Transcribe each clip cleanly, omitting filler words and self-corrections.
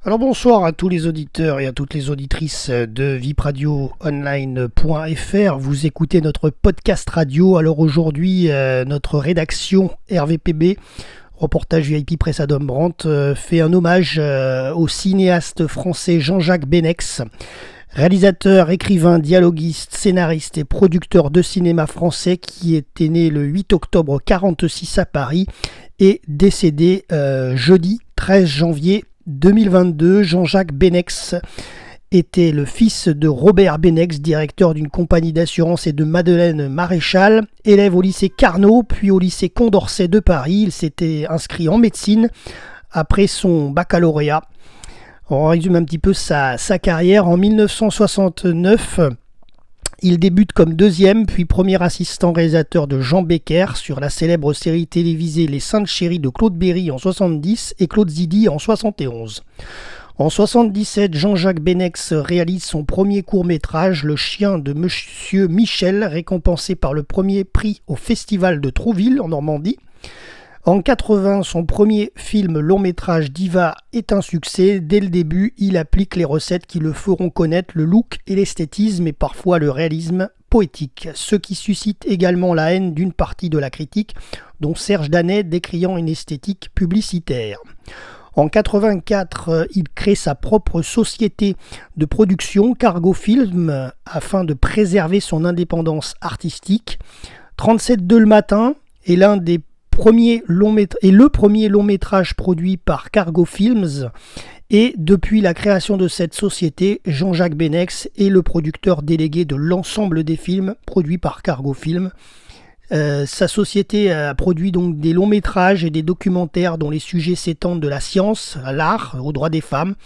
Alors bonsoir à tous les auditeurs et à toutes les auditrices de vipradioonline.fr. Vous écoutez notre podcast radio. Alors aujourd'hui, notre rédaction RVPB, reportage VIP Presse Adam Brandt, fait un hommage au cinéaste français Jean-Jacques Benex, réalisateur, écrivain, dialoguiste, scénariste et producteur de cinéma français qui était né le 8 octobre 1946 à Paris et décédé jeudi 13 janvier 2022. Jean-Jacques Benex était le fils de Robert Benex, directeur d'une compagnie d'assurance, et de Madeleine Maréchal, élève au lycée Carnot, puis au lycée Condorcet de Paris. Il s'était inscrit en médecine après son baccalauréat. On résume un petit peu sa carrière. En 1969, il débute comme deuxième puis premier assistant réalisateur de Jean Becker sur la célèbre série télévisée Les Saintes Chéries de Claude Berry en 70 et Claude Zidi en 71. En 77, Jean-Jacques Benex réalise son premier court-métrage, Le chien de Monsieur Michel, récompensé par le premier prix au Festival de Trouville en Normandie. En 80, son premier film long-métrage Diva est un succès. Dès le début, il applique les recettes qui le feront connaître, le look et l'esthétisme et parfois le réalisme poétique, ce qui suscite également la haine d'une partie de la critique, dont Serge Danet décriant une esthétique publicitaire. En 84, il crée sa propre société de production, Cargo Film, afin de préserver son indépendance artistique. 37.2 le matin est le premier long métrage produit par Cargo Films, et depuis la création de cette société, Jean-Jacques Benex est le producteur délégué de l'ensemble des films produits par Cargo Films. Sa société a produit donc des longs métrages et des documentaires dont les sujets s'étendent de la science à l'art, aux droits des femmes.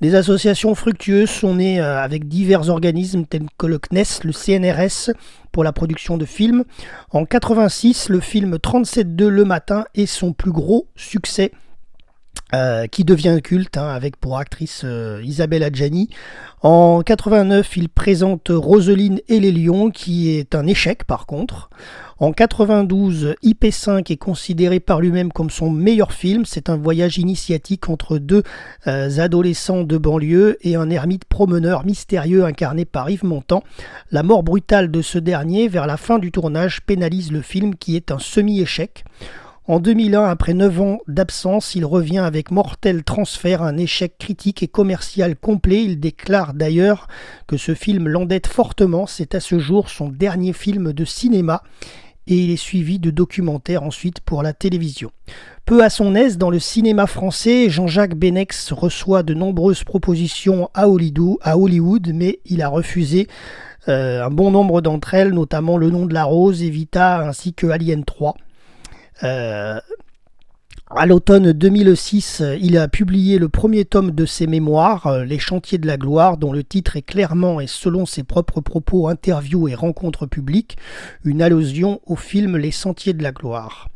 Des associations fructueuses sont nées avec divers organismes tels que le CNES, le CNRS pour la production de films. En 86, le film 37.2 le matin est son plus gros succès, qui devient culte, avec pour actrice Isabelle Adjani. En 89, il présente Roseline et les Lions, qui est un échec par contre. En 92, IP5 est considéré par lui-même comme son meilleur film. C'est un voyage initiatique entre deux adolescents de banlieue et un ermite promeneur mystérieux incarné par Yves Montand. La mort brutale de ce dernier vers la fin du tournage pénalise le film, qui est un semi-échec. En 2001, après 9 ans d'absence, il revient avec Mortel Transfert, un échec critique et commercial complet. Il déclare d'ailleurs que ce film l'endette fortement. C'est à ce jour son dernier film de cinéma et il est suivi de documentaires ensuite pour la télévision. Peu à son aise dans le cinéma français, Jean-Jacques Benex reçoit de nombreuses propositions à Hollywood, mais il a refusé un bon nombre d'entre elles, notamment Le Nom de la Rose, Evita ainsi que Alien 3. À l'automne 2006, il a publié le premier tome de ses mémoires, Les Chantiers de la Gloire, dont le titre est clairement et selon ses propres propos, interviews et rencontres publiques, une allusion au film Les Sentiers de la Gloire.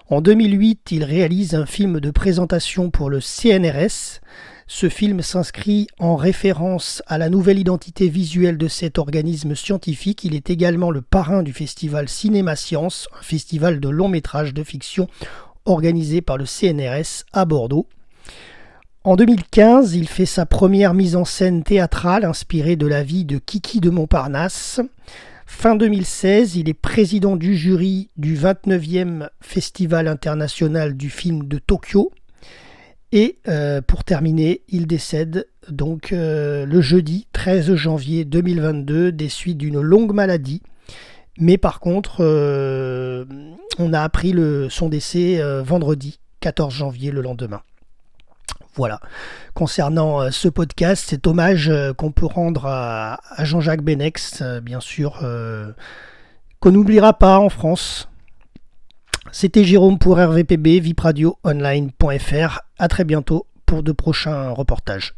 En 2008, il réalise un film de présentation pour le CNRS. Ce film s'inscrit en référence à la nouvelle identité visuelle de cet organisme scientifique. Il est également le parrain du festival Cinéma Science, un festival de long métrage de fiction organisé par le CNRS à Bordeaux. En 2015, il fait sa première mise en scène théâtrale inspirée de la vie de Kiki de Montparnasse. Fin 2016, il est président du jury du 29e Festival international du film de Tokyo. Et pour terminer, il décède donc le jeudi 13 janvier 2022 des suites d'une longue maladie. Mais par contre, on a appris son décès vendredi 14 janvier, le lendemain. Voilà. Concernant ce podcast, cet hommage qu'on peut rendre à Jean-Jacques Benex, bien sûr, qu'on n'oubliera pas en France. C'était Jérôme pour RVPB, vipradioonline.fr. À très bientôt pour de prochains reportages.